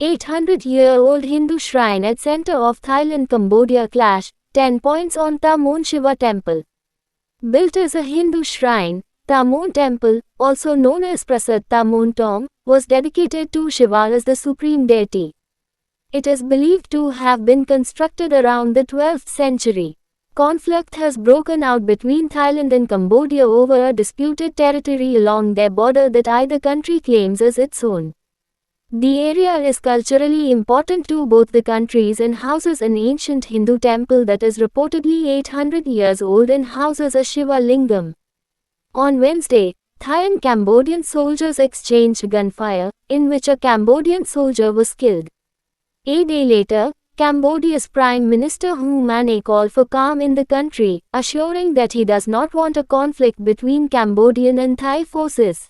800-year-old Hindu shrine at center of Thailand-Cambodia clash, 10 points on Tha Mon Shiva Temple. Built as a Hindu shrine, Tha Mon Temple, also known as Prasad Tha Mon Tom, was dedicated to Shiva as the supreme deity. It is believed to have been constructed around the 12th century. Conflict has broken out between Thailand and Cambodia over a disputed territory along their border that either country claims as its own. The area is culturally important to both the countries and houses an ancient Hindu temple that is reportedly 800 years old and houses a Shiva Lingam. On Wednesday, Thai and Cambodian soldiers exchanged gunfire, in which a Cambodian soldier was killed. A day later, Cambodia's Prime Minister Hun Manet called for calm in the country, assuring that he does not want a conflict between Cambodian and Thai forces.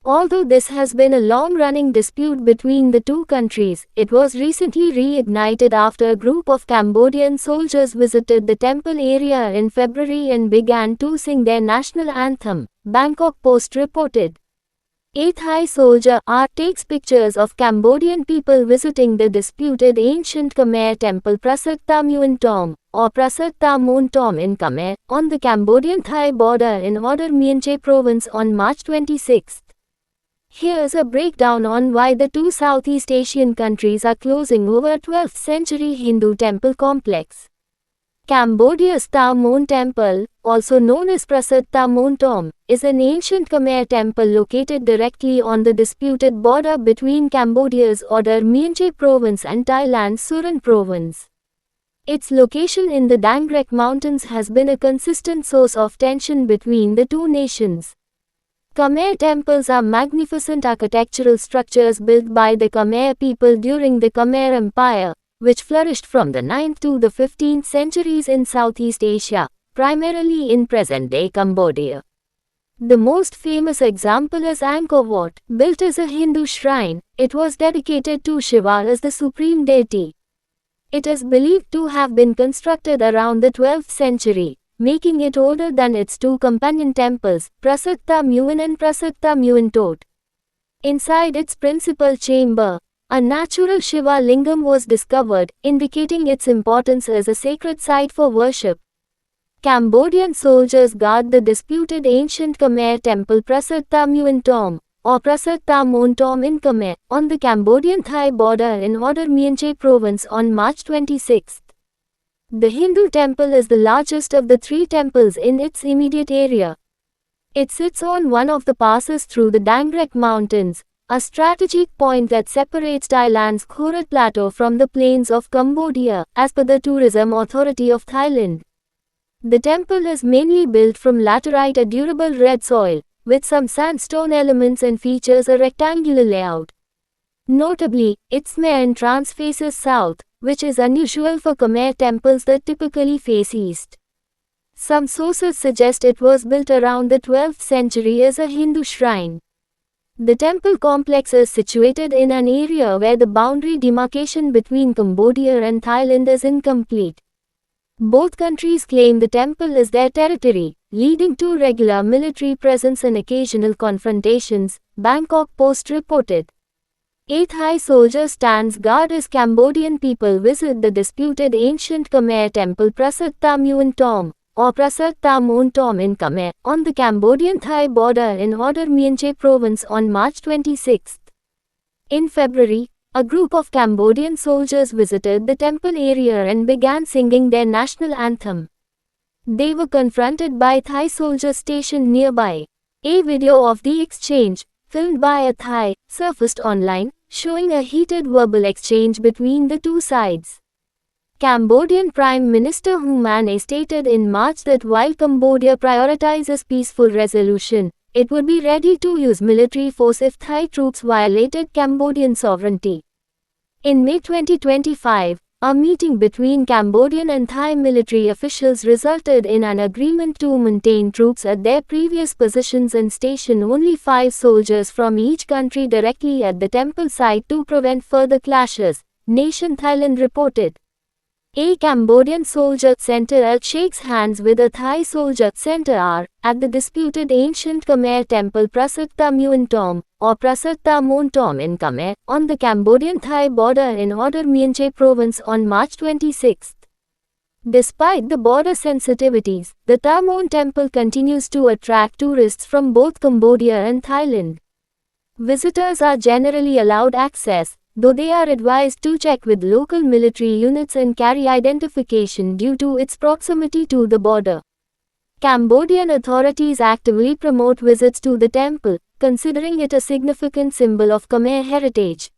Although this has been a long-running dispute between the two countries, it was recently reignited after a group of Cambodian soldiers visited the temple area in February and began to sing their national anthem, Bangkok Post reported. A Thai soldier takes pictures of Cambodian people visiting the disputed ancient Khmer temple Prasad Tha Mon Tom, or Prasad Tha Mon Tom in Khmer, on the Cambodian-Thai border in Odar Myeongjae province on March 26. Here's a breakdown on why the two Southeast Asian countries are closing over a 12th century Hindu temple complex. Cambodia's Tha Mon Temple, also known as Prasad Tha Mon Tom, is an ancient Khmer temple located directly on the disputed border between Cambodia's Odar Myeongjae province and Thailand's Surin province. Its location in the Dang Rek Mountains has been a consistent source of tension between the two nations. Khmer temples are magnificent architectural structures built by the Khmer people during the Khmer Empire, which flourished from the 9th to the 15th centuries in Southeast Asia, primarily in present-day Cambodia. The most famous example is Angkor Wat. Built as a Hindu shrine, it was dedicated to Shiva as the supreme deity. It is believed to have been constructed around the 12th century, making it older than its two companion temples, Prasad Tha Muin and Prasad Tha Muin Tot. Inside its principal chamber, a natural Shiva Lingam was discovered, indicating its importance as a sacred site for worship. Cambodian soldiers guard the disputed ancient Khmer temple Prasad Tha Mon Tom, or Prasad Tha Mon Tom in Khmer, on the Cambodian-Thai border in Odar Myeongjae province on March 26. The Hindu temple is the largest of the three temples in its immediate area. It sits on one of the passes through the Dang Rek Mountains, a strategic point that separates Thailand's Khorat Plateau from the plains of Cambodia, as per the Tourism Authority of Thailand. The temple is mainly built from laterite, a durable red soil, with some sandstone elements, and features a rectangular layout. Notably, its main entrance faces south, which is unusual for Khmer temples that typically face east. Some sources suggest it was built around the 12th century as a Hindu shrine. The temple complex is situated in an area where the boundary demarcation between Cambodia and Thailand is incomplete. Both countries claim the temple is their territory, leading to regular military presence and occasional confrontations, Bangkok Post reported. A Thai soldier stands guard as Cambodian people visit the disputed ancient Khmer temple Prasad Tha Mon Tom, or Prasad Tha Mon Tom in Khmer, on the Cambodian-Thai border in Odar Myeongjae province on March 26. In February, a group of Cambodian soldiers visited the temple area and began singing their national anthem. They were confronted by Thai soldiers stationed nearby. A video of the exchange, filmed by a Thai, surfaced online, showing a heated verbal exchange between the two sides. Cambodian Prime Minister Hun Manet stated in March that while Cambodia prioritizes peaceful resolution, it would be ready to use military force if Thai troops violated Cambodian sovereignty. In May 2025, a meeting between Cambodian and Thai military officials resulted in an agreement to maintain troops at their previous positions and station only 5 soldiers from each country directly at the temple site to prevent further clashes, Nation Thailand reported. A Cambodian soldier center L shakes hands with a Thai soldier center R at the disputed ancient Khmer temple Prasat Thammuin Tom or Prasat Thammuin Tom in Khmer on the Cambodian-Thai border in Odor Meanchey province on March 26. Despite the border sensitivities, the Thammuin temple continues to attract tourists from both Cambodia and Thailand. Visitors are generally allowed access, though they are advised to check with local military units and carry identification due to its proximity to the border. Cambodian authorities actively promote visits to the temple, considering it a significant symbol of Khmer heritage.